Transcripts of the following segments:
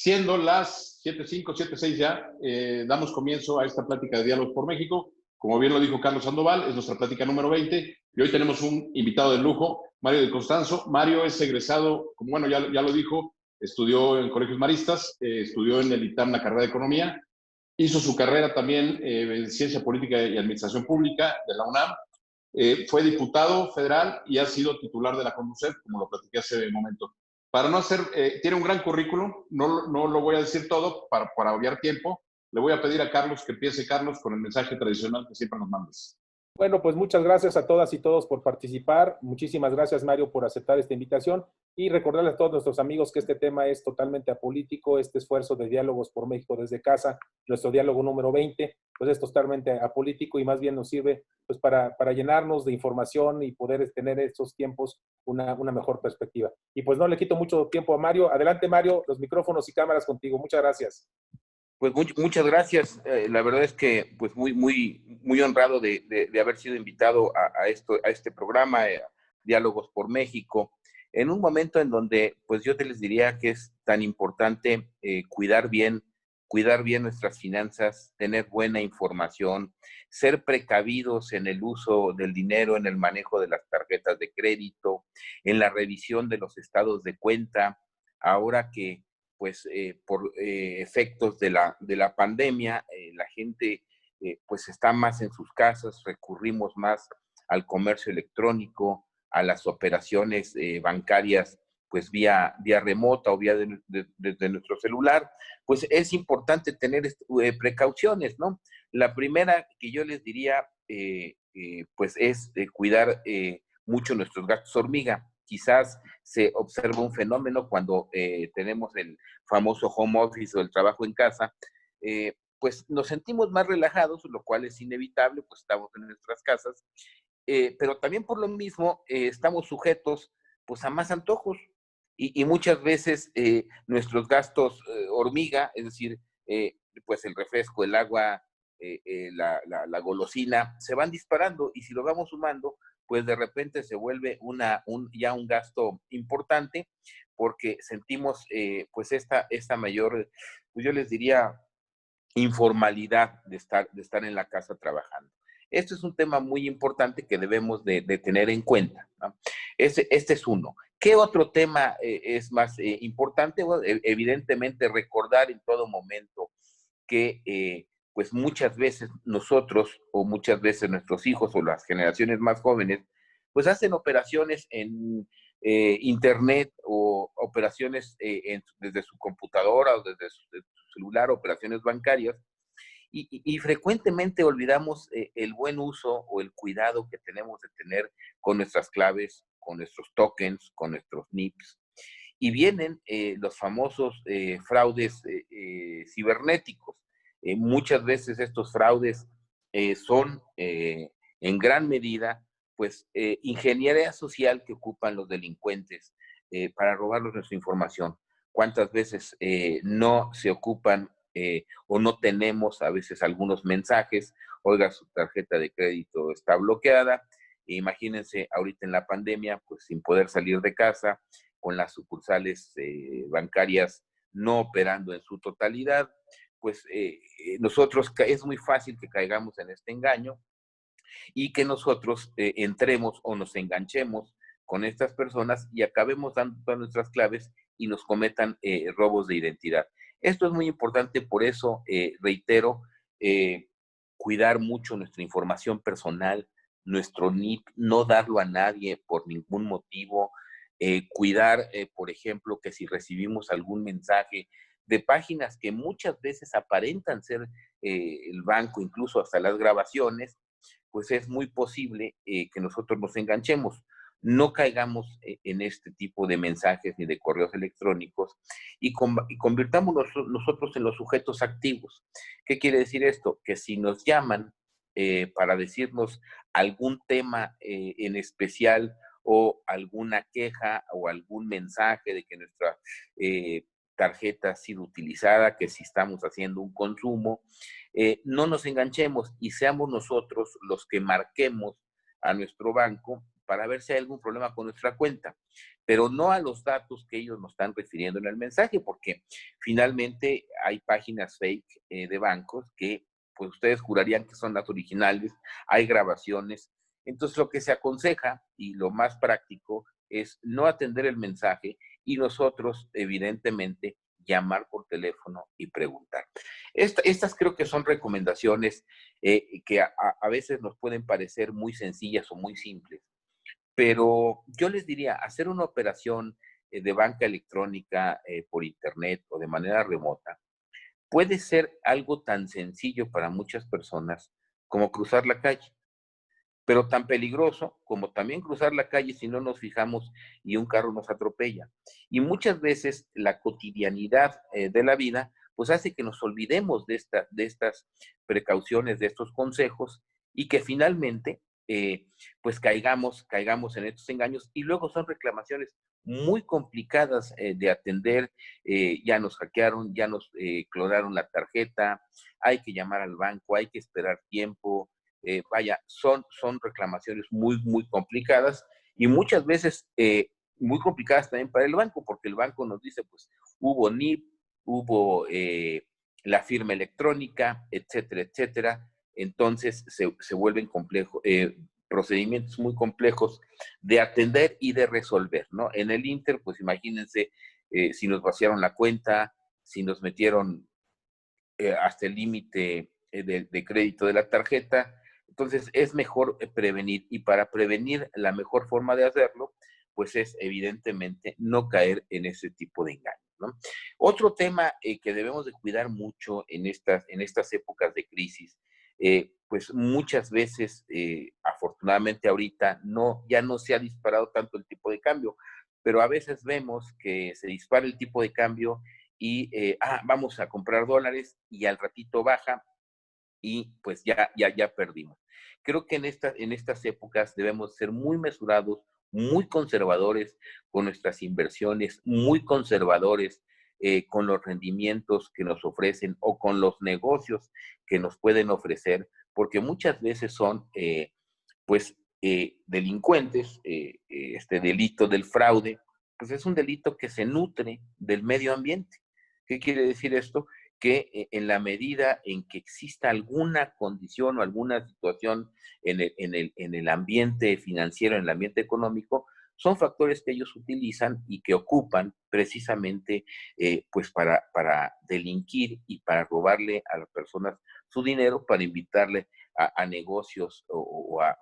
Siendo las 7:05, 7:06 ya, damos comienzo a esta plática de Diálogos por México. Como bien lo dijo Carlos Sandoval, es nuestra plática número 20 y hoy tenemos un invitado de lujo, Mario de Constanzo. Mario es egresado, como bueno, ya lo dijo, estudió en colegios maristas, estudió en el ITAM la carrera de Economía, hizo su carrera también en Ciencia Política y Administración Pública de la UNAM, fue diputado federal y ha sido titular de la CONDUCET, como lo platiqué hace un momento. Para no hacer, tiene un gran currículum, no lo voy a decir todo para obviar tiempo. Le voy a pedir a Carlos que empiece, Carlos, con el mensaje tradicional que siempre nos mandes. Bueno, pues muchas gracias a todas y todos por participar. Muchísimas gracias, Mario, por aceptar esta invitación y recordarles a todos nuestros amigos que este tema es totalmente apolítico. Este esfuerzo de Diálogos por México desde casa, nuestro diálogo número 20, pues es totalmente apolítico y más bien nos sirve pues para llenarnos de información y poder tener estos tiempos una mejor perspectiva. Y pues no le quito mucho tiempo a Mario. Adelante, Mario, los micrófonos y cámaras contigo. Muchas gracias. Pues muchas gracias. La verdad es que pues muy honrado de haber sido invitado a este programa, Diálogos por México, en un momento en donde pues yo te les diría que es tan importante cuidar bien nuestras finanzas, tener buena información, ser precavidos en el uso del dinero, en el manejo de las tarjetas de crédito, en la revisión de los estados de cuenta, ahora que pues por efectos de la pandemia, la gente pues está más en sus casas, recurrimos más al comercio electrónico, a las operaciones bancarias pues vía remota o desde nuestro celular, pues es importante tener precauciones, ¿no? La primera que yo les diría pues es cuidar mucho nuestros gastos hormiga. Quizás se observa un fenómeno cuando tenemos el famoso home office o el trabajo en casa, pues nos sentimos más relajados, lo cual es inevitable, pues estamos en nuestras casas, pero también por lo mismo estamos sujetos pues a más antojos y muchas veces nuestros gastos hormiga, es decir, pues el refresco, el agua, la golosina, se van disparando y si lo vamos sumando, pues de repente se vuelve ya un gasto importante porque sentimos pues esta mayor, pues yo les diría, informalidad de estar en la casa trabajando. Esto es un tema muy importante que debemos de tener en cuenta, ¿no? Este es uno. ¿Qué otro tema es más importante? Bueno, evidentemente recordar en todo momento que pues muchas veces nosotros o muchas veces nuestros hijos o las generaciones más jóvenes pues hacen operaciones en internet o operaciones desde su computadora o desde su celular, operaciones bancarias y frecuentemente olvidamos el buen uso o el cuidado que tenemos de tener con nuestras claves, con nuestros tokens, con nuestros NIPs. Y vienen los famosos fraudes cibernéticos. Muchas veces estos fraudes son en gran medida pues ingeniería social que ocupan los delincuentes para robarnos nuestra información. ¿Cuántas veces no se ocupan o no tenemos a veces algunos mensajes? Oiga, su tarjeta de crédito está bloqueada. Imagínense ahorita en la pandemia, pues sin poder salir de casa, con las sucursales bancarias no operando en su totalidad, pues nosotros es muy fácil que caigamos en este engaño y que nosotros entremos o nos enganchemos con estas personas y acabemos dando todas nuestras claves y nos cometan robos de identidad. Esto es muy importante, por eso reitero, cuidar mucho nuestra información personal, nuestro NIP, no darlo a nadie por ningún motivo, cuidar, por ejemplo, que si recibimos algún mensaje de páginas que muchas veces aparentan ser el banco, incluso hasta las grabaciones, pues es muy posible que nosotros nos enganchemos. No caigamos en este tipo de mensajes ni de correos electrónicos y convirtámonos nosotros en los sujetos activos. ¿Qué quiere decir esto? Que si nos llaman para decirnos algún tema en especial o alguna queja o algún mensaje de que nuestra tarjeta ha sido utilizada, que si estamos haciendo un consumo, no nos enganchemos y seamos nosotros los que marquemos a nuestro banco para ver si hay algún problema con nuestra cuenta, pero no a los datos que ellos nos están refiriendo en el mensaje, porque finalmente hay páginas fake de bancos que pues ustedes jurarían que son las originales, hay grabaciones. Entonces lo que se aconseja y lo más práctico es no atender el mensaje y nosotros evidentemente llamar por teléfono y preguntar. Estas creo que son recomendaciones que a veces nos pueden parecer muy sencillas o muy simples, pero yo les diría, hacer una operación de banca electrónica por internet o de manera remota puede ser algo tan sencillo para muchas personas como cruzar la calle, pero tan peligroso como también cruzar la calle si no nos fijamos y un carro nos atropella. Y muchas veces la cotidianidad de la vida pues hace que nos olvidemos de estas precauciones, de estos consejos y que finalmente pues caigamos en estos engaños y luego son reclamaciones muy complicadas de atender, ya nos hackearon, ya nos clonaron la tarjeta, hay que llamar al banco, hay que esperar tiempo, vaya, son reclamaciones muy, muy complicadas y muchas veces muy complicadas también para el banco, porque el banco nos dice, pues, hubo NIP, hubo la firma electrónica, etcétera, etcétera. Entonces se vuelven complejos, procedimientos muy complejos de atender y de resolver, ¿no? En el Inter, pues imagínense si nos vaciaron la cuenta, si nos metieron hasta el límite de crédito de la tarjeta. Entonces es mejor prevenir y para prevenir la mejor forma de hacerlo, pues es evidentemente no caer en ese tipo de engaños, ¿no? Otro tema que debemos de cuidar mucho en estas épocas de crisis, pues muchas veces, afortunadamente ahorita, ya no se ha disparado tanto el tipo de cambio, pero a veces vemos que se dispara el tipo de cambio y vamos a comprar dólares y al ratito baja y pues ya perdimos. Creo que en estas épocas debemos ser muy mesurados, muy conservadores con nuestras inversiones, muy conservadores con los rendimientos que nos ofrecen o con los negocios que nos pueden ofrecer, porque muchas veces son pues delincuentes, este delito del fraude, pues es un delito que se nutre del medio ambiente. ¿Qué quiere decir esto? Que en la medida en que exista alguna condición o alguna situación en el ambiente financiero, en el ambiente económico, son factores que ellos utilizan y que ocupan precisamente pues para delinquir y para robarle a las personas su dinero, para invitarle a negocios o a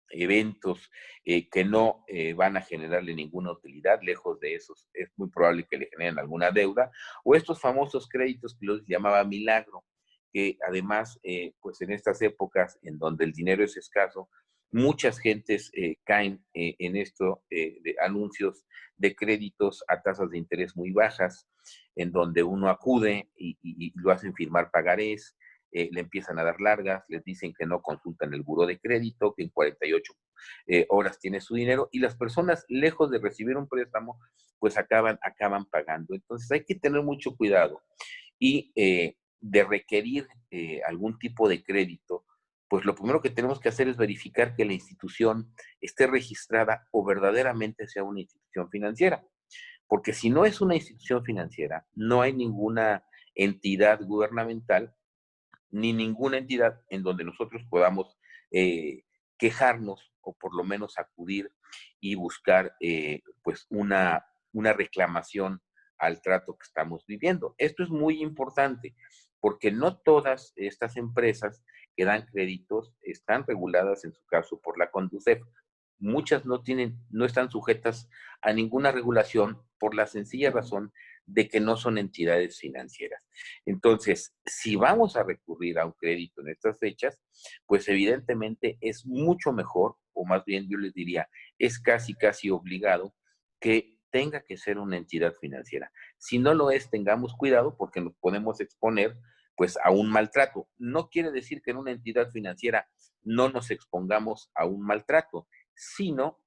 eventos que no van a generarle ninguna utilidad. Lejos de esos, es muy probable que le generen alguna deuda, o estos famosos créditos que los llamaba milagro, que además, pues en estas épocas en donde el dinero es escaso, muchas gentes caen en esto de anuncios de créditos a tasas de interés muy bajas, en donde uno acude y lo hacen firmar pagarés, le empiezan a dar largas, les dicen que no consultan el buró de crédito, que en 48 horas tiene su dinero y las personas, lejos de recibir un préstamo, pues acaban pagando. Entonces hay que tener mucho cuidado y de requerir algún tipo de crédito, pues lo primero que tenemos que hacer es verificar que la institución esté registrada o verdaderamente sea una institución financiera. Porque si no es una institución financiera, no hay ninguna entidad gubernamental ni ninguna entidad en donde nosotros podamos quejarnos o por lo menos acudir y buscar pues una reclamación al trato que estamos viviendo. Esto es muy importante porque no todas estas empresas que dan créditos están reguladas en su caso por la Conducef. Muchas no están sujetas a ninguna regulación por la sencilla razón de que no son entidades financieras. Entonces, si vamos a recurrir a un crédito en estas fechas, pues evidentemente es mucho mejor, o más bien yo les diría, es casi obligado que tenga que ser una entidad financiera. Si no lo es, tengamos cuidado porque nos podemos exponer pues a un maltrato. No quiere decir que en una entidad financiera no nos expongamos a un maltrato, sino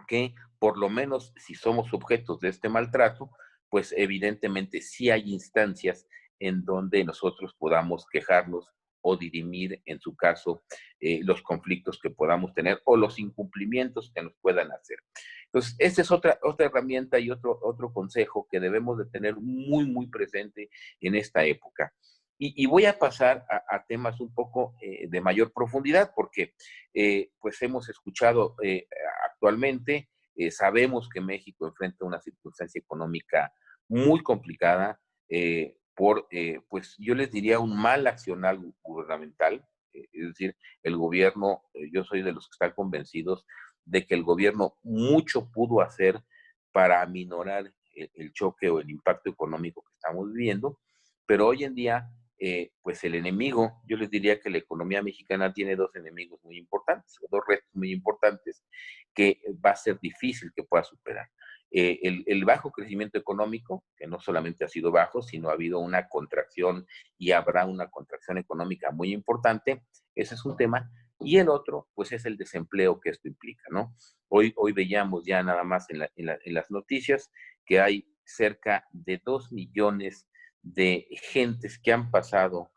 que por lo menos si somos objetos de este maltrato, pues evidentemente sí hay instancias en donde nosotros podamos quejarnos o dirimir, en su caso, los conflictos que podamos tener o los incumplimientos que nos puedan hacer. Entonces, esta es otra herramienta y otro consejo que debemos de tener muy, muy presente en esta época. Y voy a pasar a temas un poco de mayor profundidad, porque pues hemos escuchado actualmente, sabemos que México enfrenta una circunstancia económica muy complicada pues yo les diría un mal accionar gubernamental, es decir, el gobierno, yo soy de los que están convencidos de que el gobierno mucho pudo hacer para aminorar el choque o el impacto económico que estamos viviendo, pero hoy en día, pues el enemigo, yo les diría que la economía mexicana tiene dos enemigos muy importantes, o dos retos muy importantes, que va a ser difícil que pueda superar. El bajo crecimiento económico, que no solamente ha sido bajo, sino ha habido una contracción y habrá una contracción económica muy importante, ese es un tema. Y el otro, pues es el desempleo que esto implica, ¿no? Hoy veíamos ya nada más en las noticias que hay cerca de 2 millones de gentes que han pasado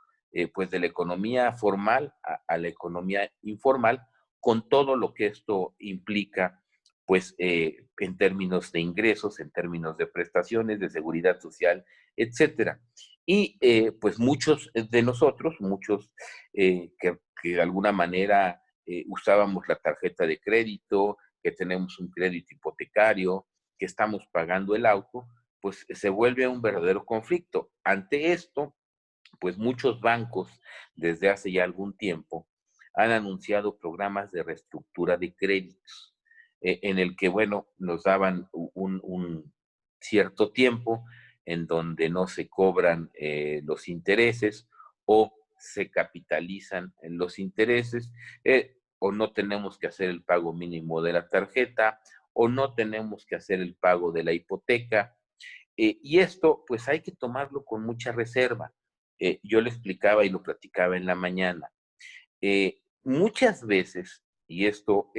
pues de la economía formal a la economía informal, con todo lo que esto implica, pues en términos de ingresos, en términos de prestaciones, de seguridad social, etcétera. Y pues muchos de nosotros, muchos que de alguna manera usábamos la tarjeta de crédito, que tenemos un crédito hipotecario, que estamos pagando el auto, pues se vuelve un verdadero conflicto. Ante esto, pues muchos bancos desde hace ya algún tiempo han anunciado programas de reestructura de créditos, en el que, bueno, nos daban un cierto tiempo en donde no se cobran los intereses o se capitalizan en los intereses, o no tenemos que hacer el pago mínimo de la tarjeta, o no tenemos que hacer el pago de la hipoteca. Y esto, pues hay que tomarlo con mucha reserva. Yo le explicaba y lo platicaba en la mañana. Muchas veces, y esto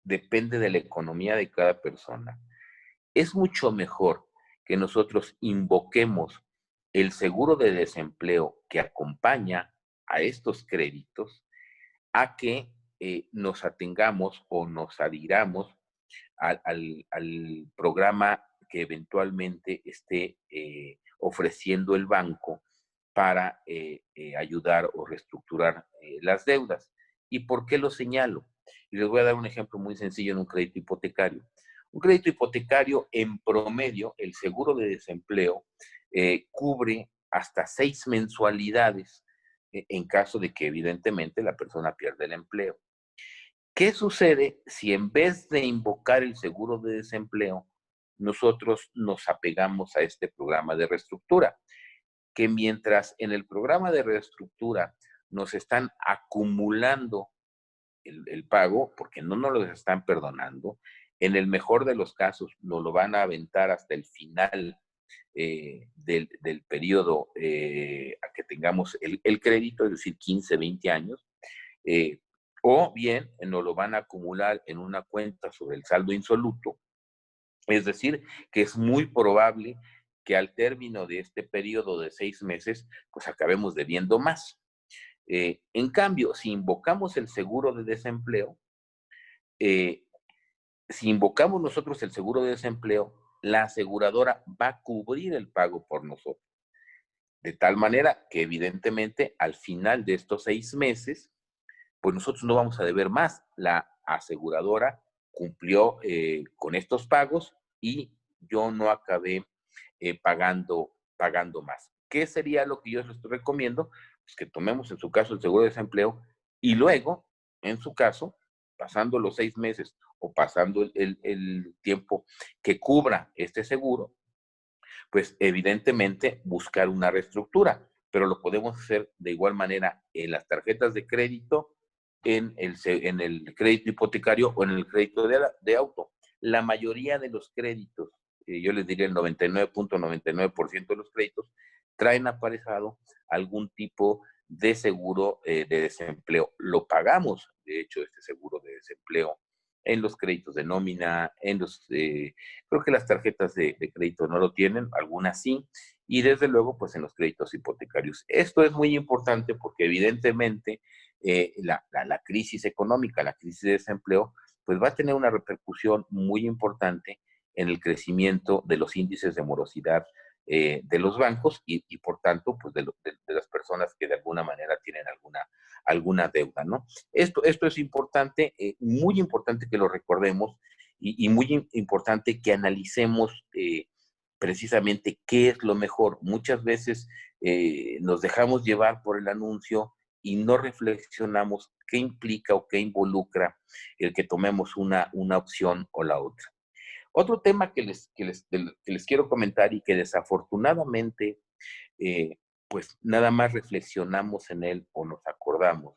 depende de la economía de cada persona, es mucho mejor que nosotros invoquemos el seguro de desempleo que acompaña a estos créditos a que nos atengamos o nos adhiramos al programa que eventualmente esté ofreciendo el banco para ayudar o reestructurar las deudas. ¿Y por qué lo señalo? Y les voy a dar un ejemplo muy sencillo en un crédito hipotecario. Un crédito hipotecario, en promedio, el seguro de desempleo cubre hasta 6 mensualidades en caso de que evidentemente la persona pierda el empleo. ¿Qué sucede si en vez de invocar el seguro de desempleo, nosotros nos apegamos a este programa de reestructura? Que mientras en el programa de reestructura nos están acumulando el pago, porque no nos lo están perdonando, en el mejor de los casos nos lo van a aventar hasta el final del periodo a que tengamos el crédito, es decir, 15, 20 años, eh, o bien nos lo van a acumular en una cuenta sobre el saldo insoluto, es decir, que es muy probable que al término de este periodo de 6 meses, pues acabemos debiendo más. En cambio, si invocamos el seguro de desempleo, eh, si invocamos nosotros el seguro de desempleo, la aseguradora va a cubrir el pago por nosotros. De tal manera que evidentemente al final de estos 6 meses, pues nosotros no vamos a deber más. La aseguradora cumplió con estos pagos y yo no acabé pagando más. ¿Qué sería lo que yo les recomiendo? Pues que tomemos en su caso el seguro de desempleo y luego, en su caso, pasando los 6 meses o pasando el tiempo que cubra este seguro, pues evidentemente buscar una reestructura, pero lo podemos hacer de igual manera en las tarjetas de crédito, en el crédito hipotecario o en el crédito de auto. La mayoría de los créditos, yo les diría el 99.99% de los créditos, traen aparejado algún tipo de seguro de desempleo. Lo pagamos, de hecho, este seguro de desempleo en los créditos de nómina, creo que las tarjetas de crédito no lo tienen, algunas sí, y desde luego pues en los créditos hipotecarios. Esto es muy importante porque evidentemente la crisis económica, la crisis de desempleo, pues va a tener una repercusión muy importante en el crecimiento de los índices de morosidad de los bancos y por tanto, pues de las personas que de alguna manera tienen alguna deuda, ¿no? Esto es importante, muy importante que lo recordemos y muy importante que analicemos precisamente qué es lo mejor. Muchas veces nos dejamos llevar por el anuncio y no reflexionamos qué implica o qué involucra el que tomemos una opción o la otra. Otro tema que les quiero comentar y que desafortunadamente, pues nada más reflexionamos en él o nos acordamos,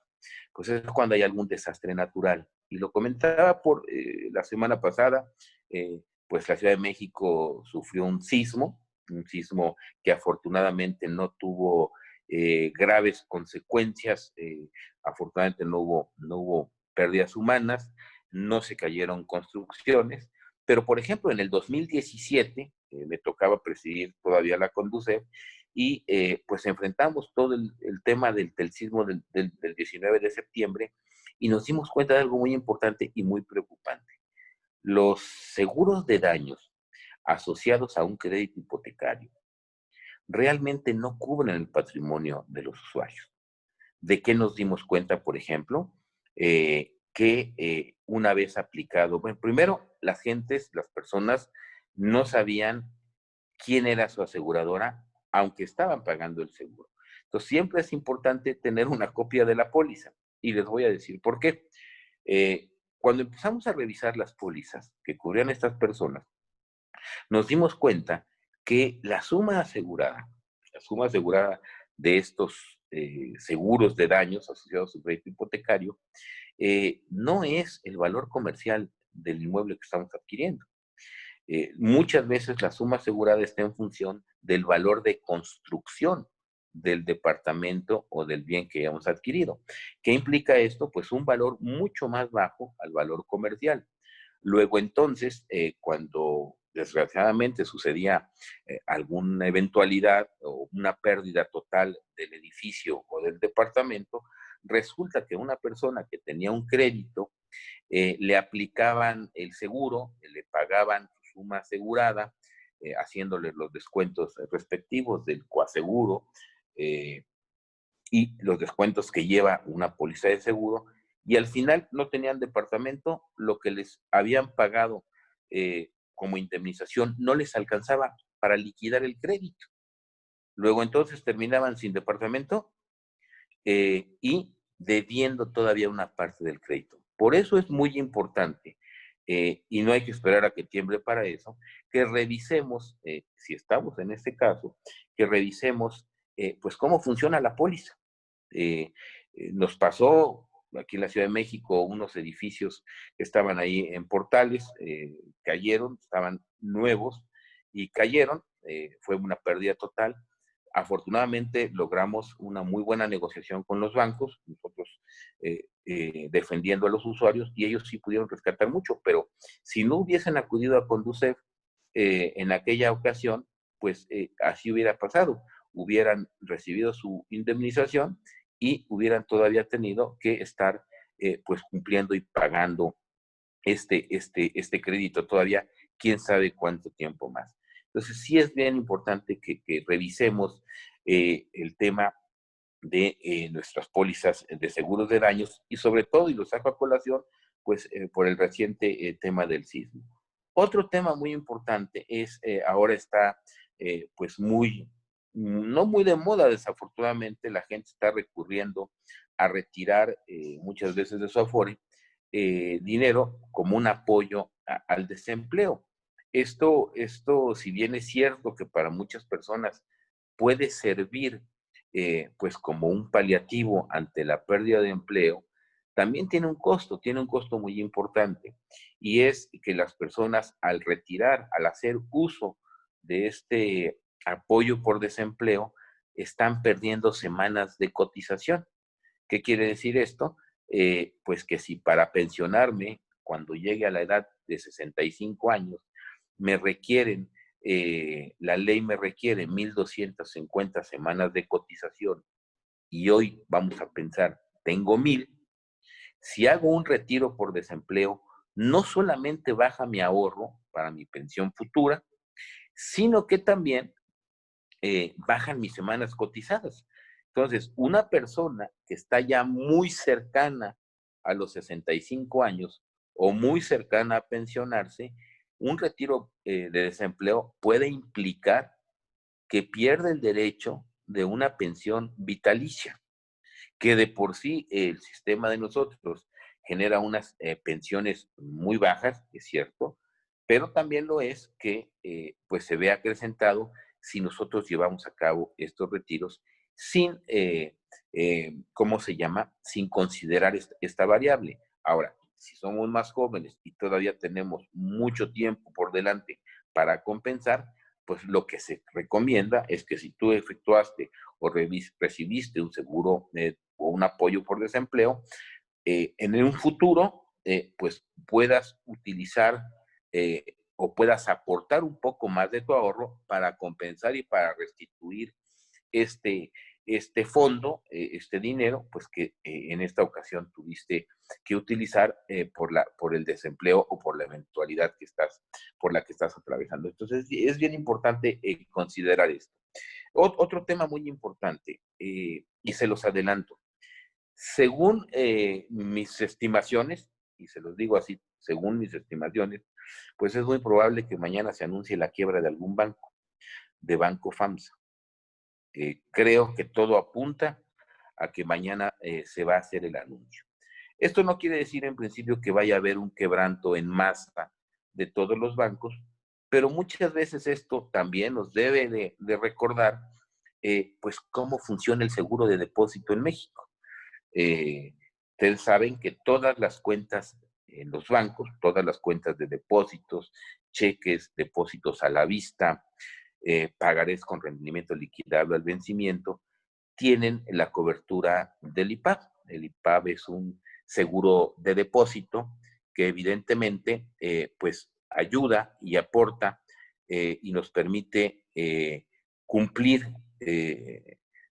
pues es cuando hay algún desastre natural. Y lo comentaba por la semana pasada, pues la Ciudad de México sufrió un sismo que afortunadamente no tuvo graves consecuencias, afortunadamente no hubo pérdidas humanas, no se cayeron construcciones, pero por ejemplo en el 2017 me tocaba presidir todavía la Conducef y pues enfrentamos todo el tema del sismo del 19 de septiembre y nos dimos cuenta de algo muy importante y muy preocupante. Los seguros de daños asociados a un crédito hipotecario realmente no cubren el patrimonio de los usuarios. ¿De qué nos dimos cuenta, por ejemplo? Que una vez aplicado, bueno, primero las personas no sabían quién era su aseguradora, aunque estaban pagando el seguro. Entonces, siempre es importante tener una copia de la póliza. Y les voy a decir por qué. Cuando empezamos a revisar las pólizas que cubrían a estas personas, nos dimos cuenta que la suma asegurada de estos seguros de daños asociados a su crédito hipotecario, no es el valor comercial del inmueble que estamos adquiriendo. Muchas veces la suma asegurada está en función del valor de construcción del departamento o del bien que hemos adquirido. ¿Qué implica esto? Pues un valor mucho más bajo al valor comercial. Luego entonces, cuando desgraciadamente sucedía alguna eventualidad o una pérdida total del edificio o del departamento, resulta que una persona que tenía un crédito le aplicaban el seguro, le pagaban su suma asegurada, haciéndole los descuentos respectivos del coaseguro y los descuentos que lleva una póliza de seguro, y al final no tenían departamento, lo que les habían pagado como indemnización no les alcanzaba para liquidar el crédito. Luego entonces terminaban sin departamento y debiendo todavía una parte del crédito. Por eso es muy importante, y no hay que esperar a que tiemble para eso, que revisemos, si estamos en este caso, que revisemos pues cómo funciona la póliza. Nos pasó aquí en la Ciudad de México unos edificios que estaban ahí en Portales, cayeron, estaban nuevos y cayeron, fue una pérdida total. Afortunadamente logramos una muy buena negociación con los bancos, nosotros defendiendo a los usuarios, y ellos sí pudieron rescatar mucho, pero si no hubiesen acudido a Conducef en aquella ocasión, pues así hubiera pasado, hubieran recibido su indemnización y hubieran todavía tenido que estar pues cumpliendo y pagando este crédito todavía, quién sabe cuánto tiempo más. Entonces, sí es bien importante que revisemos el tema de nuestras pólizas de seguros de daños y sobre todo, y lo saco a colación, pues por el reciente tema del sismo. Otro tema muy importante es, ahora está pues no muy de moda, desafortunadamente, la gente está recurriendo a retirar muchas veces de su Afore dinero como un apoyo al desempleo. Esto, si bien es cierto que para muchas personas puede servir pues como un paliativo ante la pérdida de empleo, también tiene un costo muy importante, y es que las personas al retirar, al hacer uso de este apoyo por desempleo, están perdiendo semanas de cotización. ¿Qué quiere decir esto? Pues que si para pensionarme, cuando llegue a la edad de 65 años, me requieren la ley me requiere 1,250 semanas de cotización y hoy vamos a pensar, tengo 1,000, si hago un retiro por desempleo, no solamente baja mi ahorro para mi pensión futura, sino que también bajan mis semanas cotizadas. Entonces, una persona que está ya muy cercana a los 65 años o muy cercana a pensionarse, un retiro de desempleo puede implicar que pierde el derecho de una pensión vitalicia, que de por sí el sistema de nosotros genera unas pensiones muy bajas, es cierto, pero también lo es que pues se ve acrecentado si nosotros llevamos a cabo estos retiros sin, ¿cómo se llama? Sin considerar esta variable. Ahora, si somos más jóvenes y todavía tenemos mucho tiempo por delante para compensar, pues lo que se recomienda es que si tú efectuaste o recibiste un seguro o un apoyo por desempleo, en un futuro, pues puedas utilizar o puedas aportar un poco más de tu ahorro para compensar y para restituir este, este fondo, este dinero, pues que en esta ocasión tuviste que utilizar por el desempleo o por la eventualidad por la que estás atravesando. Entonces, es bien importante considerar esto. Otro tema muy importante, y se los adelanto, según mis estimaciones, y se los digo así, según mis estimaciones, pues es muy probable que mañana se anuncie la quiebra de algún banco, de Banco FAMSA. Creo que todo apunta a que mañana se va a hacer el anuncio. Esto no quiere decir en principio que vaya a haber un quebranto en masa de todos los bancos, pero muchas veces esto también nos debe de recordar pues cómo funciona el seguro de depósito en México. Ustedes saben que todas las cuentas en los bancos, todas las cuentas de depósitos, cheques, depósitos a la vista, pagarés con rendimiento liquidable al vencimiento, tienen la cobertura del IPAB. El IPAB es un seguro de depósito que evidentemente pues ayuda y aporta y nos permite cumplir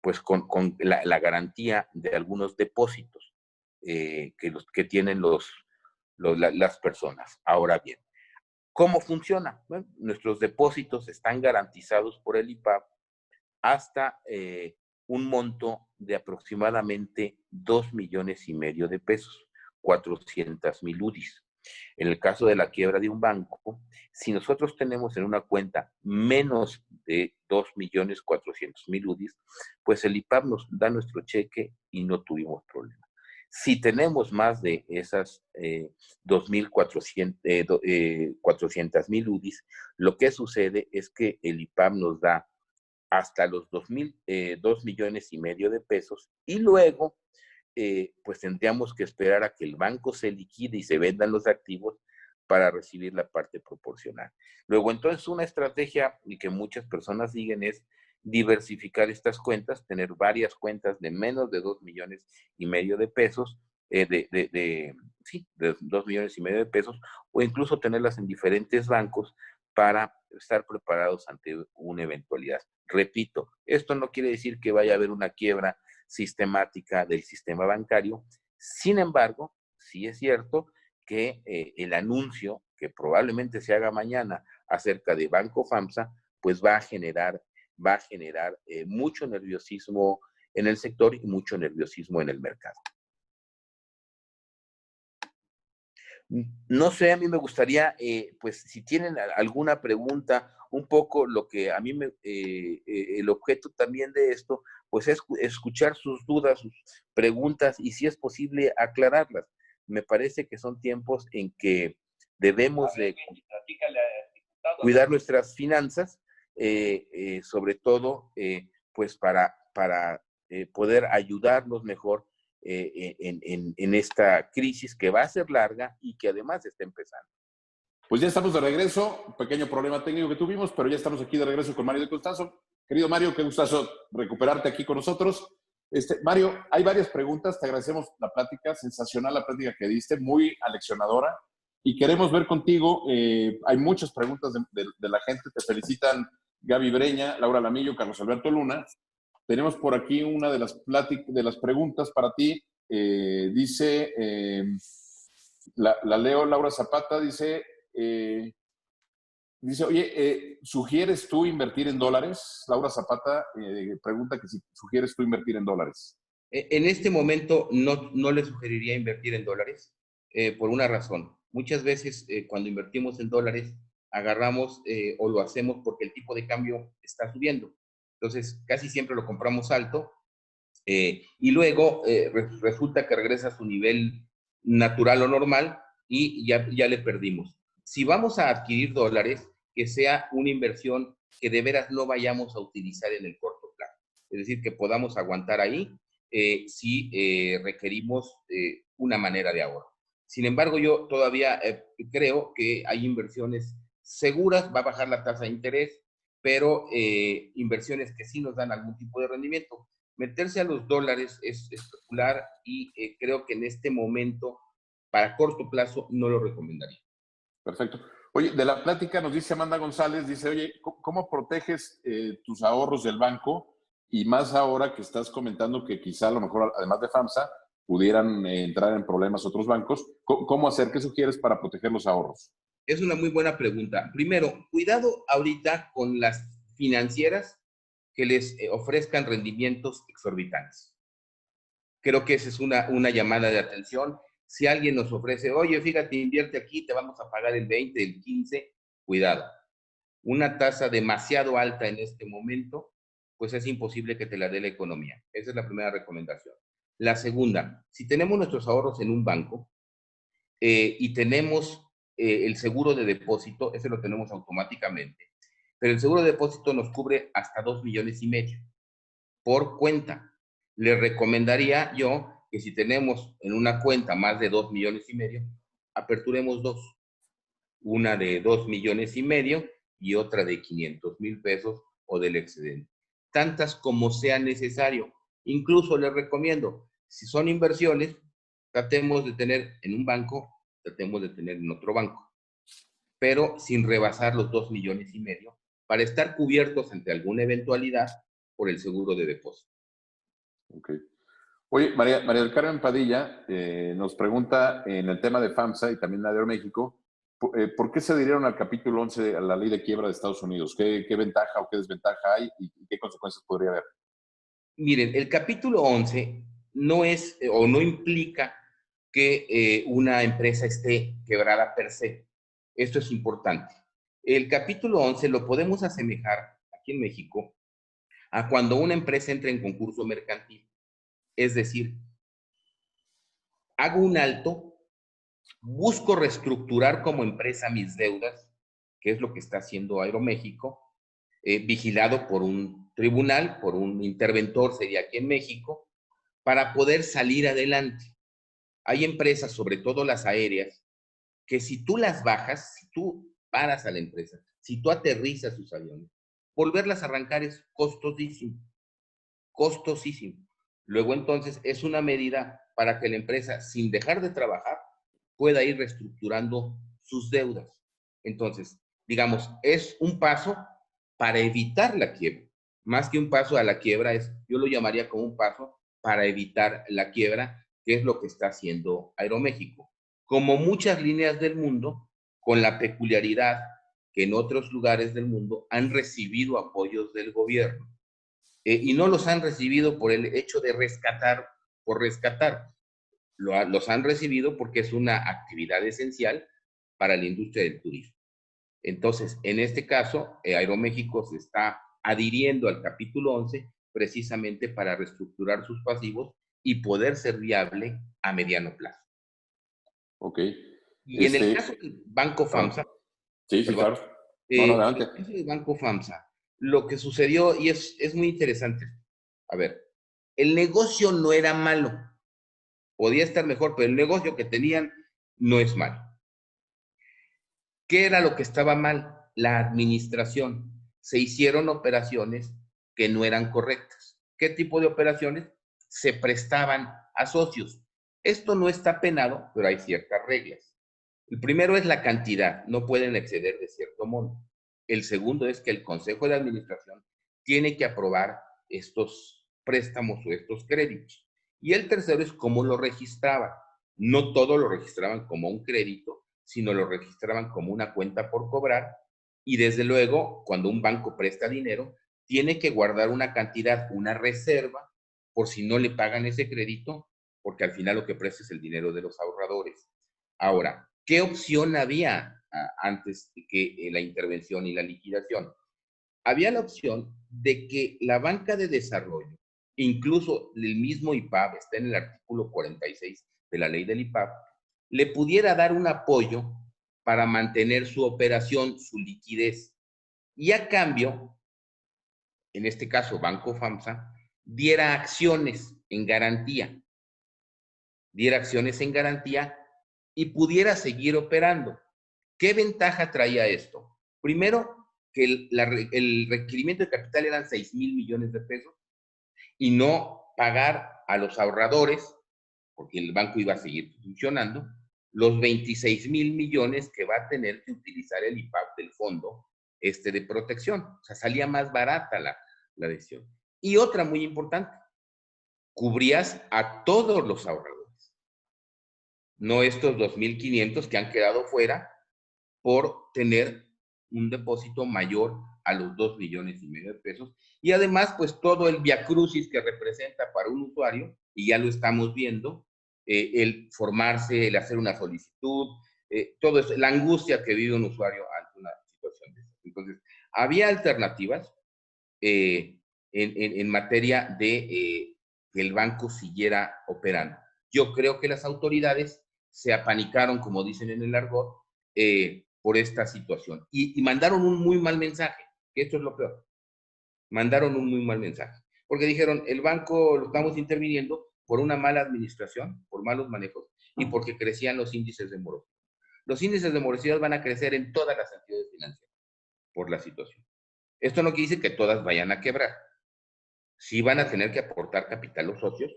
pues con la garantía de algunos depósitos que tienen las personas. Ahora bien, ¿cómo funciona? Bueno, nuestros depósitos están garantizados por el IPAB hasta un monto de aproximadamente 2,5 millones de pesos, 400,000 UDIs. En el caso de la quiebra de un banco, si nosotros tenemos en una cuenta menos de 2,400,000 UDIs, pues el IPAB nos da nuestro cheque y no tuvimos problema. Si tenemos más de esas 400,000 UDIs, lo que sucede es que el IPAB nos da hasta los 2,5 millones de pesos y luego pues tendríamos que esperar a que el banco se liquide y se vendan los activos para recibir la parte proporcional. Luego, entonces, una estrategia que muchas personas siguen es diversificar estas cuentas, tener varias cuentas de menos de 2,5 millones de pesos, de 2,5 millones de pesos, o incluso tenerlas en diferentes bancos para estar preparados ante una eventualidad. Repito, esto no quiere decir que vaya a haber una quiebra sistemática del sistema bancario. Sin embargo, sí es cierto que el anuncio que probablemente se haga mañana acerca de Banco FAMSA, pues va a generar mucho nerviosismo en el sector y mucho nerviosismo en el mercado. No sé, a mí me gustaría, pues si tienen alguna pregunta, un poco lo que a mí el objeto también de esto, pues es escuchar sus dudas, sus preguntas y si es posible aclararlas. Me parece que son tiempos en que debemos de cuidar nuestras finanzas, sobre todo, pues para poder ayudarnos mejor en esta crisis que va a ser larga y que además está empezando. Pues ya estamos de regreso, un pequeño problema técnico que tuvimos, pero ya estamos aquí de regreso con Mario de Constanzo. Querido Mario, qué gustazo recuperarte aquí con nosotros. Mario, hay varias preguntas, te agradecemos la plática, sensacional la plática que diste, muy aleccionadora. y queremos ver contigo, hay muchas preguntas de la gente, te felicitan Gaby Breña, Laura Lamillo, Carlos Alberto Luna. Tenemos por aquí una de las preguntas para ti. Dice, la leo, Laura Zapata, dice, oye, ¿sugieres tú invertir en dólares? Laura Zapata pregunta que si sugieres tú invertir en dólares. En este momento no le sugeriría invertir en dólares por una razón. Muchas veces cuando invertimos en dólares agarramos o lo hacemos porque el tipo de cambio está subiendo. Entonces casi siempre lo compramos alto y luego resulta que regresa a su nivel natural o normal y ya le perdimos. Si vamos a adquirir dólares, que sea una inversión que de veras no vayamos a utilizar en el corto plazo. Es decir, que podamos aguantar ahí si requerimos una manera de ahorro. Sin embargo, yo todavía creo que hay inversiones seguras, va a bajar la tasa de interés, pero inversiones que sí nos dan algún tipo de rendimiento. Meterse a los dólares es especular y creo que en este momento, para corto plazo, no lo recomendaría. Perfecto. Oye, de la plática nos dice Amanda González, dice, oye, ¿cómo proteges tus ahorros del banco? Y más ahora que estás comentando que quizá a lo mejor, además de FAMSA, pudieran entrar en problemas otros bancos. ¿Cómo hacer? ¿Qué sugieres para proteger los ahorros? Es una muy buena pregunta. Primero, cuidado ahorita con las financieras que les ofrezcan rendimientos exorbitantes. Creo que esa es una llamada de atención. Si alguien nos ofrece, oye, fíjate, invierte aquí, te vamos a pagar el 20, el 15, cuidado. Una tasa demasiado alta en este momento, pues es imposible que te la dé la economía. Esa es la primera recomendación. La segunda, si tenemos nuestros ahorros en un banco y tenemos el seguro de depósito, ese lo tenemos automáticamente, pero el seguro de depósito nos cubre hasta 2,5 millones por cuenta. Le recomendaría yo que si tenemos en una cuenta más de 2,5 millones, aperturemos dos. Una de 2,5 millones y otra de 500,000 pesos o del excedente. Tantas como sea necesario. Incluso les recomiendo, si son inversiones, tratemos de tener en un banco, tratemos de tener en otro banco, pero sin rebasar los 2,5 millones para estar cubiertos ante alguna eventualidad por el seguro de depósito. Ok. Oye, María del Carmen Padilla nos pregunta en el tema de FAMSA y también la de Aeroméxico, ¿por qué se adhirieron al capítulo 11 a la ley de quiebra de Estados Unidos? ¿Qué ventaja o qué desventaja hay y qué consecuencias podría haber? Miren, el capítulo 11 no es o no implica que una empresa esté quebrada per se. Esto es importante. El capítulo 11 lo podemos asemejar aquí en México a cuando una empresa entra en concurso mercantil. Es decir, hago un alto, busco reestructurar como empresa mis deudas, que es lo que está haciendo Aeroméxico, vigilado por un tribunal, por un interventor, sería aquí en México, para poder salir adelante. Hay empresas, sobre todo las aéreas, que si tú las bajas, si tú paras a la empresa, si tú aterrizas sus aviones, volverlas a arrancar es costosísimo, costosísimo. Luego entonces es una medida para que la empresa, sin dejar de trabajar, pueda ir reestructurando sus deudas. Entonces, digamos, es un paso para evitar la quiebra. Más que un paso a la quiebra, yo lo llamaría como un paso para evitar la quiebra, que es lo que está haciendo Aeroméxico. Como muchas líneas del mundo, con la peculiaridad que en otros lugares del mundo han recibido apoyos del gobierno. Y no los han recibido por el hecho de rescatar por rescatar. Los han recibido porque es una actividad esencial para la industria del turismo. Entonces, en este caso, Aeroméxico se está adhiriendo al capítulo 11 precisamente para reestructurar sus pasivos y poder ser viable a mediano plazo. Ok. Y en el caso del Banco FAMSA, sí, perdón, claro. No, adelante. en el caso del Banco FAMSA, lo que sucedió, y es muy interesante, a ver, el negocio no era malo, podía estar mejor, pero el negocio que tenían no es malo. ¿Qué era lo que estaba mal? La administración. Se hicieron operaciones que no eran correctas. ¿Qué tipo de operaciones? Se prestaban a socios. Esto no está penado, pero hay ciertas reglas. El primero es la cantidad, no pueden exceder de cierto monto. El segundo es que el Consejo de Administración tiene que aprobar estos préstamos o estos créditos. Y el tercero es cómo lo registraba. No todo lo registraban como un crédito, sino lo registraban como una cuenta por cobrar. Y desde luego, cuando un banco presta dinero, tiene que guardar una cantidad, una reserva, por si no le pagan ese crédito, porque al final lo que presta es el dinero de los ahorradores. Ahora, ¿qué opción había antes de que la intervención y la liquidación? Había la opción de que la banca de desarrollo, incluso el mismo IPAB, está en el artículo 46 de la ley del IPAB, le pudiera dar un apoyo para mantener su operación, su liquidez. Y a cambio, en este caso Banco FAMSA, diera acciones en garantía. Diera acciones en garantía y pudiera seguir operando. ¿Qué ventaja traía esto? Primero, que el requerimiento de capital eran 6,000 millones de pesos y no pagar a los ahorradores, porque el banco iba a seguir funcionando, los 26,000 millones que va a tener que utilizar el IPAB del fondo de protección. O sea, salía más barata la decisión. Y otra muy importante, cubrías a todos los ahorradores, no estos 2,500 que han quedado fuera por tener un depósito mayor a los 2,5 millones de pesos. Y además, pues todo el viacrucis que representa para un usuario, y ya lo estamos viendo, el formarse, el hacer una solicitud, todo eso, la angustia que vive un usuario ante una situación de esta. Entonces, había alternativas en materia de que el banco siguiera operando. Yo creo que las autoridades se apanicaron, como dicen en el argot, por esta situación. Y mandaron un muy mal mensaje, que esto es lo peor. Mandaron un muy mal mensaje. Porque dijeron, el banco lo estamos interviniendo por una mala administración, por malos manejos, y porque crecían los índices de morosidad. Los índices de morosidad van a crecer en todas las entidades financieras por la situación. Esto no quiere decir que todas vayan a quebrar. Sí van a tener que aportar capital los socios,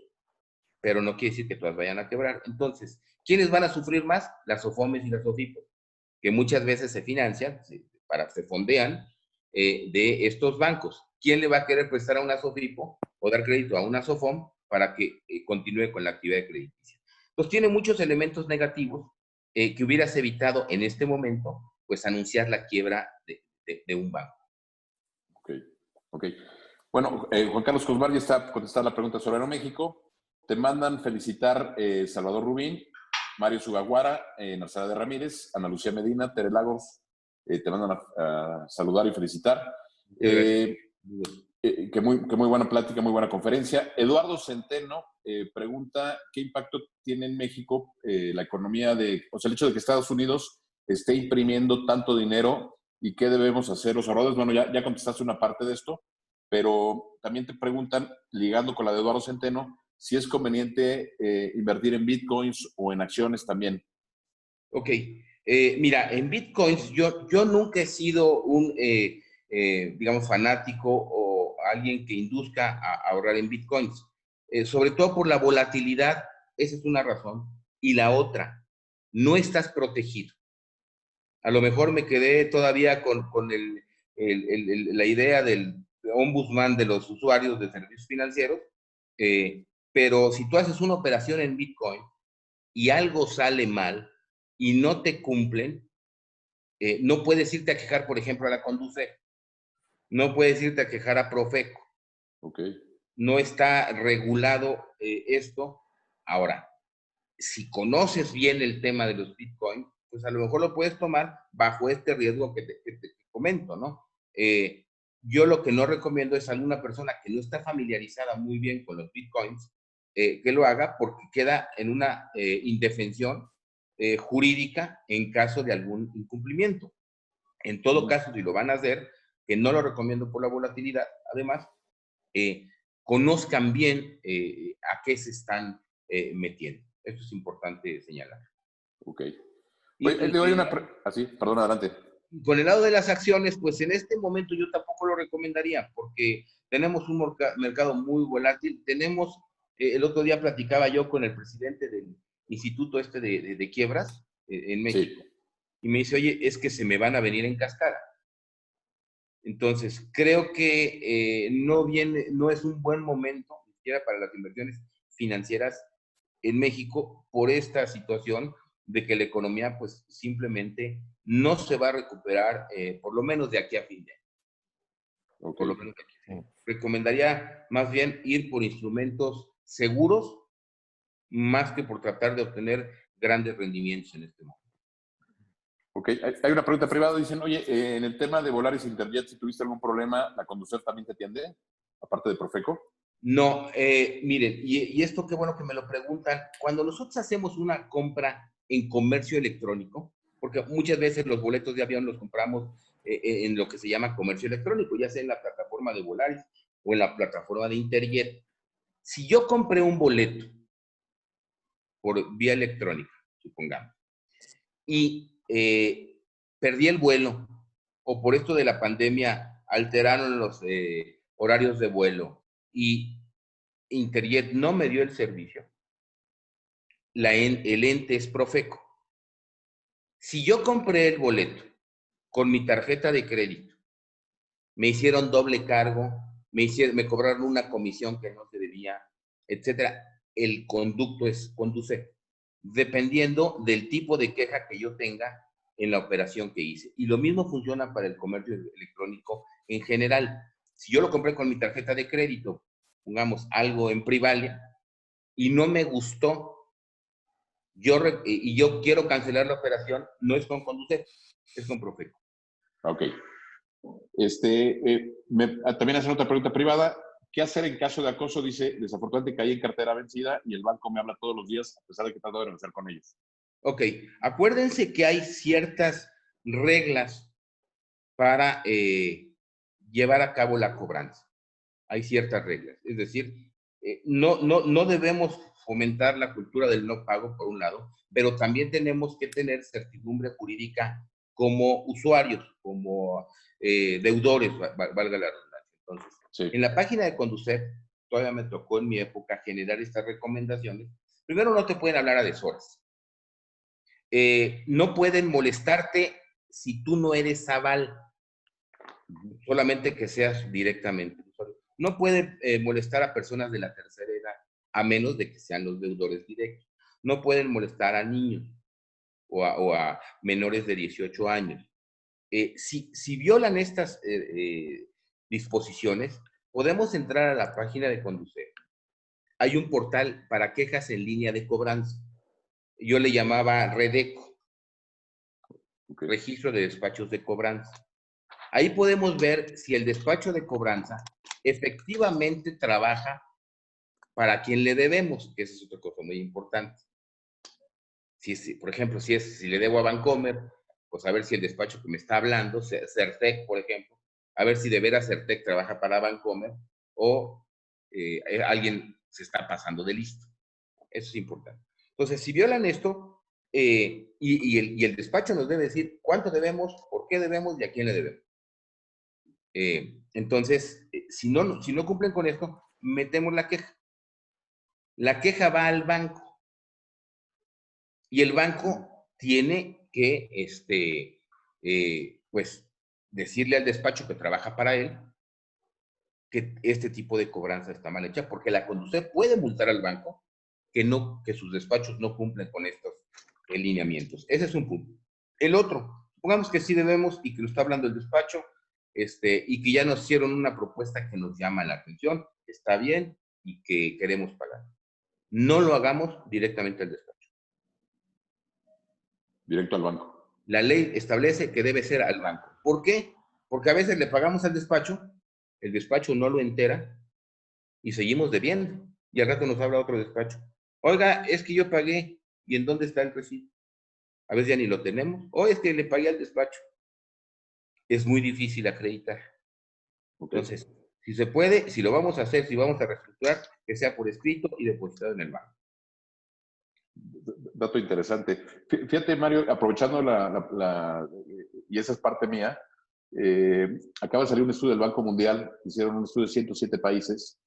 pero no quiere decir que todas vayan a quebrar. Entonces, ¿quiénes van a sufrir más? Las SOFOMES y las SOFIPOS, que muchas veces se financian, se fondean de estos bancos. ¿Quién le va a querer prestar a una SOFIPO o dar crédito a una SOFOM para que continúe con la actividad crediticia? Entonces, tiene muchos elementos negativos que hubieras evitado en este momento, pues anunciar la quiebra de un banco. Ok, ok. Bueno, Juan Carlos Cosmar ya está contestada la pregunta sobre Aeroméxico. Te mandan felicitar Salvador Rubín, Mario Sugawara, Narcea de Ramírez, Ana Lucía Medina, Tere Lagos, te mandan a saludar y felicitar. Que muy buena plática, muy buena conferencia. Eduardo Centeno pregunta qué impacto tiene en México la economía o sea, el hecho de que Estados Unidos esté imprimiendo tanto dinero y qué debemos hacer los ahorradores. Bueno, ya contestaste una parte de esto, pero también te preguntan, ligando con la de Eduardo Centeno, si es conveniente invertir en bitcoins o en acciones también. Ok, mira, en bitcoins yo nunca he sido un, digamos, fanático o alguien que induzca a ahorrar en bitcoins, sobre todo por la volatilidad, esa es una razón, y la otra, no estás protegido. A lo mejor me quedé todavía con la idea del ombudsman de los usuarios de servicios financieros, pero si tú haces una operación en bitcoin y algo sale mal y no te cumplen, no puedes irte a quejar, por ejemplo, a la Conducef, no puedes irte a quejar a Profeco. Okay. No está regulado esto. Ahora, si conoces bien el tema de los bitcoins, pues a lo mejor lo puedes tomar bajo este riesgo que te comento, ¿no? Yo lo que no recomiendo es a alguna persona que no está familiarizada muy bien con los bitcoins, que lo haga porque queda en una indefensión jurídica en caso de algún incumplimiento. En todo caso, si lo van a hacer, que no lo recomiendo por la volatilidad, además, conozcan bien a qué se están metiendo. Esto es importante señalar. Ok. Le doy una... Así, perdón, adelante. Con el lado de las acciones, pues en este momento yo tampoco lo recomendaría, porque tenemos un mercado muy volátil. Tenemos, el otro día platicaba yo con el presidente del instituto de quiebras, en México. Sí. Y me dice, oye, es que se me van a venir en cascada. Entonces, creo que no es un buen momento, ni siquiera para las inversiones financieras en México, por esta situación de que la economía, pues, simplemente no se va a recuperar, por lo menos de aquí a fin de año. Ok. Por lo menos de aquí a fin de año. Recomendaría más bien ir por instrumentos seguros, más que por tratar de obtener grandes rendimientos en este momento. Ok, hay una pregunta privada. Dicen, oye, en el tema de Volaris Interjet, si tuviste algún problema, ¿la Conducef también te atiende? Aparte de Profeco. No, miren, y esto qué bueno que me lo preguntan. Cuando nosotros hacemos una compra en comercio electrónico, porque muchas veces los boletos de avión los compramos en lo que se llama comercio electrónico, ya sea en la plataforma de Volaris o en la plataforma de Interjet. Si yo compré un boleto por vía electrónica, supongamos, y perdí el vuelo, o por esto de la pandemia alteraron los horarios de vuelo y Interjet no me dio el servicio, el ente es Profeco. Si yo compré el boleto con mi tarjeta de crédito, me hicieron doble cargo, me cobraron una comisión que no se debía, etcétera, el conducto es Conducef, dependiendo del tipo de queja que yo tenga en la operación que hice. Y lo mismo funciona para el comercio electrónico en general. Si yo lo compré con mi tarjeta de crédito, pongamos algo en Privalia, y no me gustó, y yo quiero cancelar la operación, no es con Conducef, es con Profeco. Ok. También hacen otra pregunta privada. ¿Qué hacer en caso de acoso? Dice, desafortunadamente caí en cartera vencida y el banco me habla todos los días, a pesar de que trato de negociar con ellos. Ok, acuérdense que hay ciertas reglas para llevar a cabo la cobranza. Hay ciertas reglas. Es decir, no debemos fomentar la cultura del no pago, por un lado, pero también tenemos que tener certidumbre jurídica como usuarios, como deudores, valga la redundancia. Entonces, sí. En la página de Conducef, todavía me tocó en mi época generar estas recomendaciones. Primero, no te pueden hablar a deshoras. No pueden molestarte si tú no eres aval, solamente que seas directamente. No pueden molestar a personas de la tercera edad, a menos de que sean los deudores directos. No pueden molestar a niños o a menores de 18 años. Si violan estas disposiciones, podemos entrar a la página de Conducef. Hay un portal para quejas en línea de cobranza. Yo le llamaba Redeco, Registro de Despachos de Cobranza. Ahí podemos ver si el despacho de cobranza efectivamente trabaja para quien le debemos, que esa es otra cosa muy importante. Por ejemplo, si le debo a Bancomer, pues a ver si el despacho que me está hablando, Certec, por ejemplo, a ver si de veras Certec trabaja para Bancomer o alguien se está pasando de listo. Eso es importante. Entonces, si violan esto, y el despacho nos debe decir cuánto debemos, por qué debemos y a quién le debemos. Entonces, si no cumplen con esto, metemos la queja. La queja va al banco y el banco tiene que, pues, decirle al despacho que trabaja para él que este tipo de cobranza está mal hecha, porque la Conducef puede multar al banco que sus despachos no cumplen con estos lineamientos. Ese es un punto. El otro, supongamos que sí debemos y que lo está hablando el despacho, y que ya nos hicieron una propuesta que nos llama la atención, está bien y que queremos pagar. No lo hagamos directamente al despacho. Directo al banco. La ley establece que debe ser al banco. ¿Por qué? Porque a veces le pagamos al despacho, el despacho no lo entera y seguimos debiendo. Y al rato nos habla otro despacho. Oiga, es que yo pagué, ¿y en dónde está el recibo? A veces ya ni lo tenemos. O es que le pagué al despacho. Es muy difícil acreditar. Okay. Entonces, si se puede, si lo vamos a hacer, si vamos a reestructurar, que sea por escrito y depositado en el banco. Dato interesante. Fíjate, Mario, aprovechando y esa es parte mía, acaba de salir un estudio del Banco Mundial, hicieron un estudio de 107 países,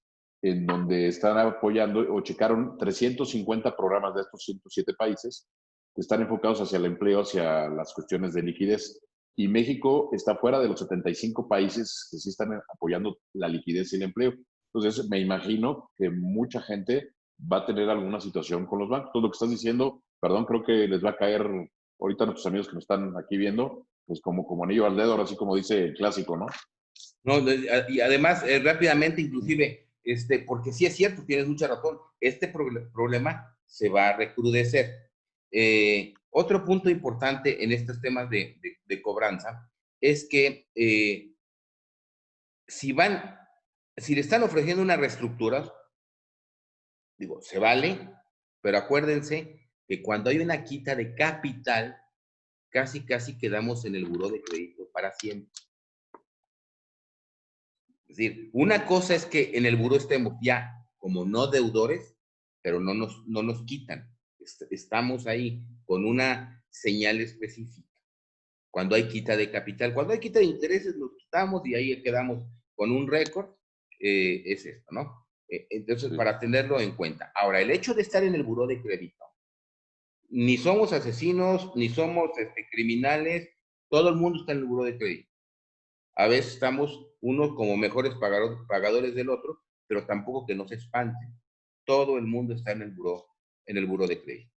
en donde están apoyando o checaron 350 programas de estos 107 países, que están enfocados hacia el empleo, hacia las cuestiones de liquidez. Y México está fuera de los 75 países que sí están apoyando la liquidez y el empleo. Entonces, me imagino que mucha gente va a tener alguna situación con los bancos. Todo lo que estás diciendo, perdón, creo que les va a caer ahorita a nuestros amigos que nos están aquí viendo, pues como anillo al dedo, así como dice el clásico, ¿no? No, y además, rápidamente, inclusive, porque sí es cierto, tienes mucha razón, este problema se va a recrudecer. Otro punto importante en estos temas de cobranza es que si le están ofreciendo una reestructura, digo, se vale, pero acuérdense que cuando hay una quita de capital, casi quedamos en el buró de crédito para siempre. Es decir, una cosa es que en el buró estemos ya como no deudores, pero no nos quitan. Estamos ahí con una señal específica. Cuando hay quita de capital, cuando hay quita de intereses, nos quitamos y ahí quedamos con un récord. Es esto, ¿no? Entonces, Sí. para tenerlo en cuenta. Ahora, el hecho de estar en el buró de crédito, ni somos asesinos, ni somos criminales, todo el mundo está en el buró de crédito. A veces estamos unos como mejores pagadores del otro, pero tampoco que nos espanten. Todo el mundo está en el buró de crédito.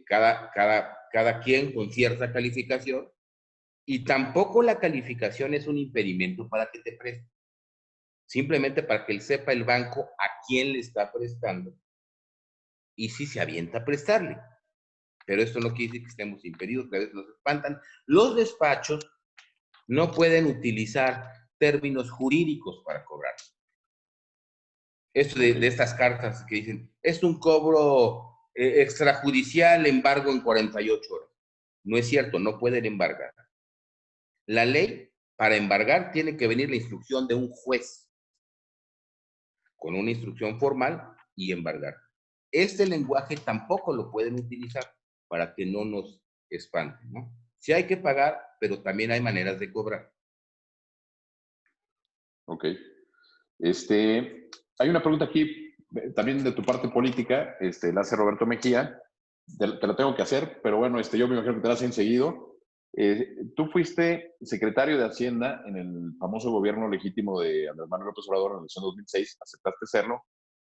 Cada quien con cierta calificación, y tampoco la calificación es un impedimento para que te preste. Simplemente para que él sepa el banco a quién le está prestando y si se avienta a prestarle. Pero esto no quiere decir que estemos impedidos, que a veces nos espantan. Los despachos no pueden utilizar términos jurídicos para cobrar. Esto de estas cartas que dicen, es un cobro extrajudicial, embargo en 48 horas. No es cierto, no pueden embargar. La ley, para embargar, tiene que venir la instrucción de un juez, con una instrucción formal y embargar. Este lenguaje tampoco lo pueden utilizar para que no nos espanten, ¿no? Sí hay que pagar, pero también hay maneras de cobrar. Ok. Hay una pregunta aquí, también de tu parte política, la hace Roberto Mejía. Te la tengo que hacer, pero bueno, yo me imagino que te la hacen seguido. Tú fuiste secretario de Hacienda en el famoso gobierno legítimo de Andrés Manuel López Obrador en la elección 2006, aceptaste serlo,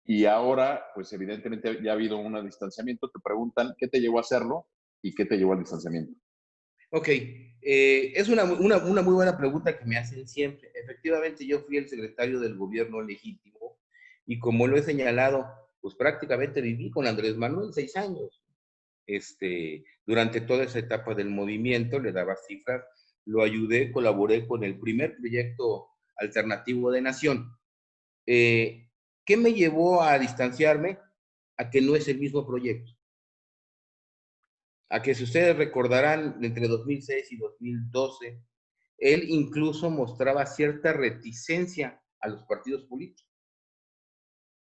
y ahora, pues evidentemente ya ha habido un distanciamiento. Te preguntan qué te llevó a hacerlo y qué te llevó al distanciamiento. Ok, es una muy buena pregunta que me hacen siempre. Efectivamente, yo fui el secretario del gobierno legítimo y como lo he señalado, pues prácticamente viví con Andrés Manuel 6 años. Durante toda esa etapa del movimiento, le daba cifras, lo ayudé, colaboré con el primer proyecto alternativo de nación. ¿Qué me llevó a distanciarme? A que no es el mismo proyecto. A que si ustedes recordarán, entre 2006 y 2012, él incluso mostraba cierta reticencia a los partidos políticos.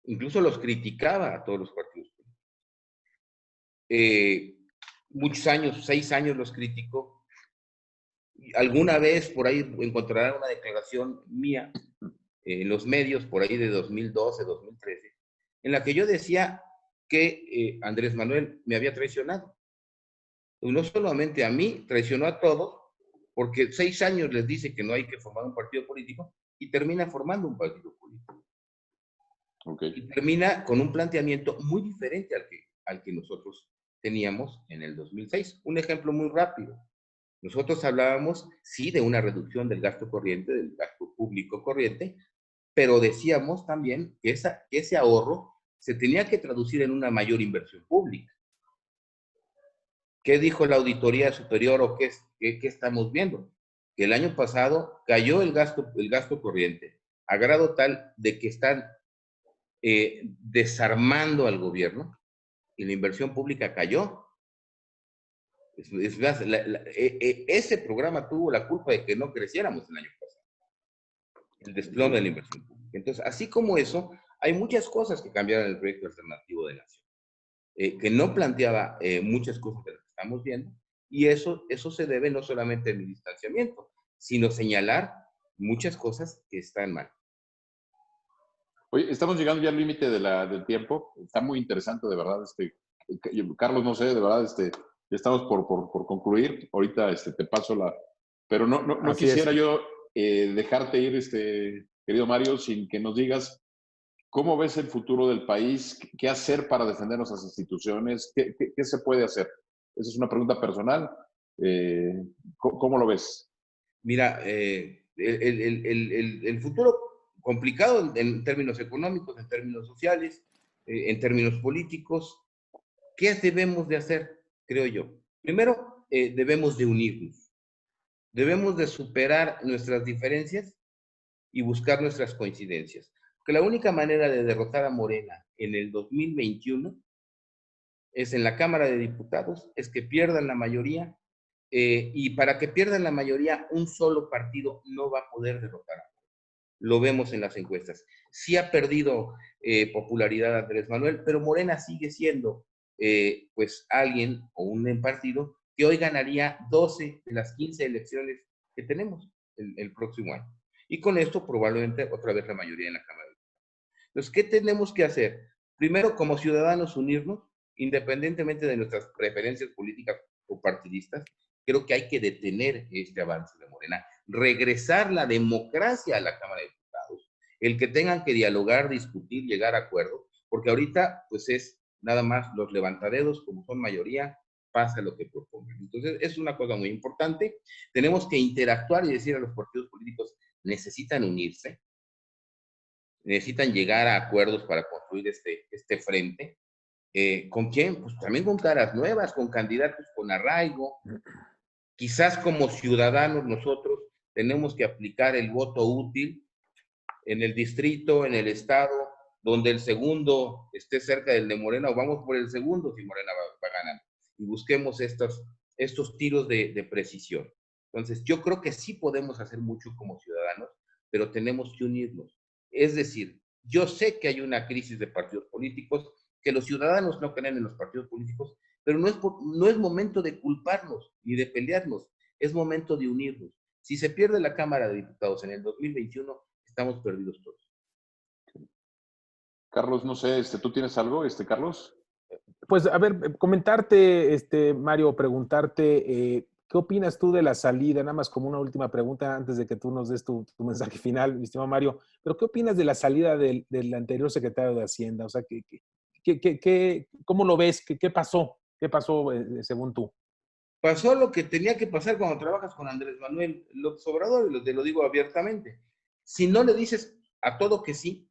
Incluso los criticaba a todos los partidos políticos. Muchos años, 6 años los criticó. Alguna vez por ahí encontrarán una declaración mía en los medios, por ahí de 2012, 2013, en la que yo decía que Andrés Manuel me había traicionado. Y no solamente a mí, traicionó a todos, porque 6 años les dice que no hay que formar un partido político y termina formando un partido político. Okay. Y termina con un planteamiento muy diferente al que nosotros teníamos en el 2006. Un ejemplo muy rápido. Nosotros hablábamos, sí, de una reducción del gasto corriente, del gasto público corriente, pero decíamos también que ese ahorro se tenía que traducir en una mayor inversión pública. ¿Qué dijo la Auditoría Superior o qué estamos viendo? Que el año pasado cayó el gasto corriente a grado tal de que están desarmando al gobierno y la inversión pública cayó. Ese programa tuvo la culpa de que no creciéramos el año pasado. El desplome de la inversión pública. Entonces, así como eso, hay muchas cosas que cambiaron el proyecto alternativo de nación, que no planteaba muchas cosas de las que estamos viendo, y eso se debe no solamente a mi distanciamiento, sino señalar muchas cosas que están mal. Oye, estamos llegando ya al límite del tiempo. Está muy interesante, de verdad, Carlos, no sé, de verdad, ya estamos por concluir. Ahorita te paso la... Pero no quisiera yo dejarte ir, querido Mario, sin que nos digas cómo ves el futuro del país, qué hacer para defender nuestras instituciones, qué se puede hacer. Esa es una pregunta personal. ¿Cómo lo ves? Mira, el futuro complicado en términos económicos, en términos sociales, en términos políticos. ¿Qué debemos de hacer? Creo yo. Primero, debemos de unirnos. Debemos de superar nuestras diferencias y buscar nuestras coincidencias. Porque la única manera de derrotar a Morena en el 2021 es en la Cámara de Diputados, es que pierdan la mayoría, y para que pierdan la mayoría, un solo partido no va a poder derrotar a Morena. Lo vemos en las encuestas. Sí ha perdido popularidad Andrés Manuel, pero Morena sigue siendo pues alguien o un partido que hoy ganaría 12 de las 15 elecciones que tenemos el próximo año. Y con esto probablemente otra vez la mayoría en la Cámara. Entonces, ¿qué tenemos que hacer? Primero, como ciudadanos, unirnos, independientemente de nuestras preferencias políticas o partidistas. Creo que hay que detener este avance de Morena, regresar la democracia a la Cámara de Diputados, el que tengan que dialogar, discutir, llegar a acuerdos, porque ahorita pues es nada más los levantadedos, como son mayoría, pasa lo que propongan. Entonces, es una cosa muy importante. Tenemos que interactuar y decir a los partidos políticos, necesitan unirse, necesitan llegar a acuerdos para construir este frente. ¿Con quién? Pues también con caras nuevas, con candidatos con arraigo. Quizás como ciudadanos nosotros tenemos que aplicar el voto útil en el distrito, en el estado, donde el segundo esté cerca del de Morena, o vamos por el segundo si Morena va a ganar. Y busquemos estos tiros de precisión. Entonces, yo creo que sí podemos hacer mucho como ciudadanos, pero tenemos que unirnos. Es decir, yo sé que hay una crisis de partidos políticos, que los ciudadanos no creen en los partidos políticos, pero no es momento de culparnos ni de pelearnos, es momento de unirnos. Si se pierde la Cámara de Diputados en el 2021, estamos perdidos todos. Carlos, no sé, ¿tú tienes algo, Carlos? Pues, a ver, comentarte, Mario, preguntarte, ¿qué opinas tú de la salida? Nada más como una última pregunta antes de que tú nos des tu mensaje final, mi estimado Mario. Pero, ¿qué opinas de la salida del anterior secretario de Hacienda? O sea, ¿cómo lo ves? ¿Qué pasó? ¿Qué pasó según tú? Pasó lo que tenía que pasar cuando trabajas con Andrés Manuel López Obrador, y te lo digo abiertamente. Si no le dices a todo que sí,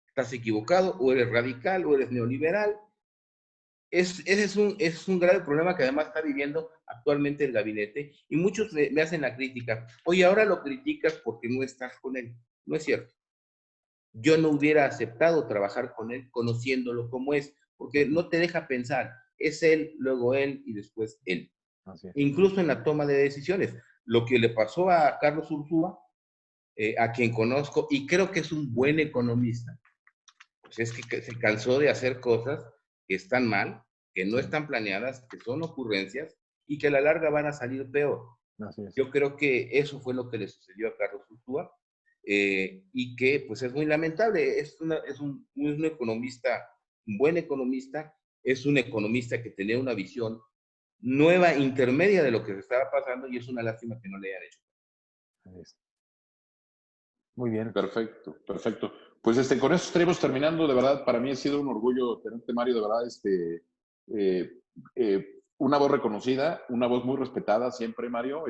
estás equivocado, o eres radical, o eres neoliberal. Ese es un grave problema que además está viviendo actualmente el gabinete, y muchos me hacen la crítica. Oye, ahora lo criticas porque no estás con él. No es cierto. Yo no hubiera aceptado trabajar con él conociéndolo como es, porque no te deja pensar. Es él, luego él y después él. Así es. Incluso en la toma de decisiones. Lo que le pasó a Carlos Ursúa, a quien conozco, y creo que es un buen economista, pues es que se cansó de hacer cosas que están mal, que no están planeadas, que son ocurrencias y que a la larga van a salir peor. Así es. Yo creo que eso fue lo que le sucedió a Carlos Ursúa, y que pues es muy lamentable. Es un economista, un buen economista, es un economista que tenía una visión nueva, intermedia de lo que se estaba pasando, y es una lástima que no le hayan hecho. Así es. Muy bien. Perfecto, perfecto. Pues con eso estaremos terminando. De verdad, para mí ha sido un orgullo tenerte, Mario. De verdad, una voz reconocida, una voz muy respetada siempre, Mario.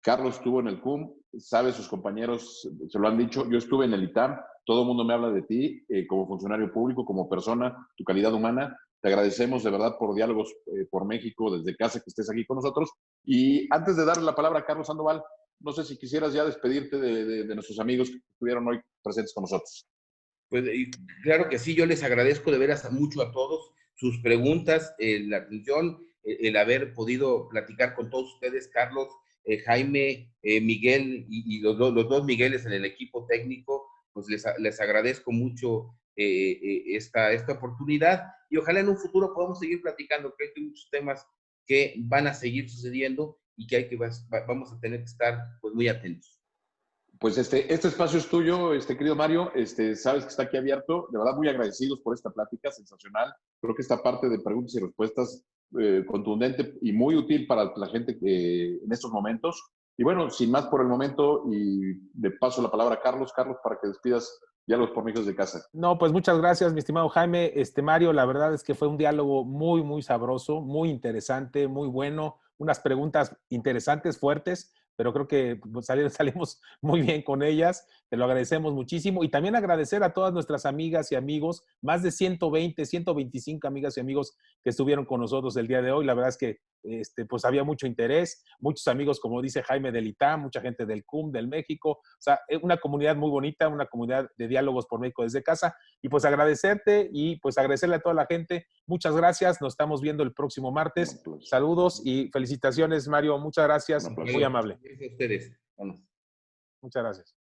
Carlos estuvo en el CUM, sabe, sus compañeros se lo han dicho. Yo estuve en el ITAM, todo el mundo me habla de ti como funcionario público, como persona, tu calidad humana. Te agradecemos de verdad por Diálogos por México, desde casa, que estés aquí con nosotros. Y antes de darle la palabra a Carlos Sandoval, no sé si quisieras ya despedirte de nuestros amigos que estuvieron hoy presentes con nosotros. Pues claro que sí, yo les agradezco de veras mucho a todos sus preguntas, la atención, el haber podido platicar con todos ustedes, Carlos, Jaime, Miguel y los dos Migueles en el equipo técnico. Pues les agradezco mucho esta oportunidad, y ojalá en un futuro podamos seguir platicando. Creo que hay muchos temas que van a seguir sucediendo y que vamos a tener que estar pues muy atentos. Pues este espacio es tuyo, querido Mario. Sabes que está aquí abierto. De verdad, muy agradecidos por esta plática sensacional. Creo que esta parte de preguntas y respuestas contundente y muy útil para la gente en estos momentos. Y bueno, sin más por el momento, y de paso la palabra a Carlos. Carlos, para que despidas Diálogos por México desde casa. No, pues muchas gracias, mi estimado Jaime. Mario, la verdad es que fue un diálogo muy, muy sabroso, muy interesante, muy bueno. Unas preguntas interesantes, fuertes, pero creo que pues, salimos muy bien con ellas. Te lo agradecemos muchísimo. Y también agradecer a todas nuestras amigas y amigos, más de 120, 125 amigas y amigos que estuvieron con nosotros el día de hoy. La verdad es que pues había mucho interés, muchos amigos, como dice Jaime, del ITAM, mucha gente del CUM, del México. O sea, una comunidad muy bonita, una comunidad de diálogos por México desde casa. Y pues agradecerte y pues agradecerle a toda la gente. Muchas gracias. Nos estamos viendo el próximo martes. Saludos y felicitaciones, Mario. Muchas gracias. Muy amable. Gracias a ustedes. Bueno. Muchas gracias.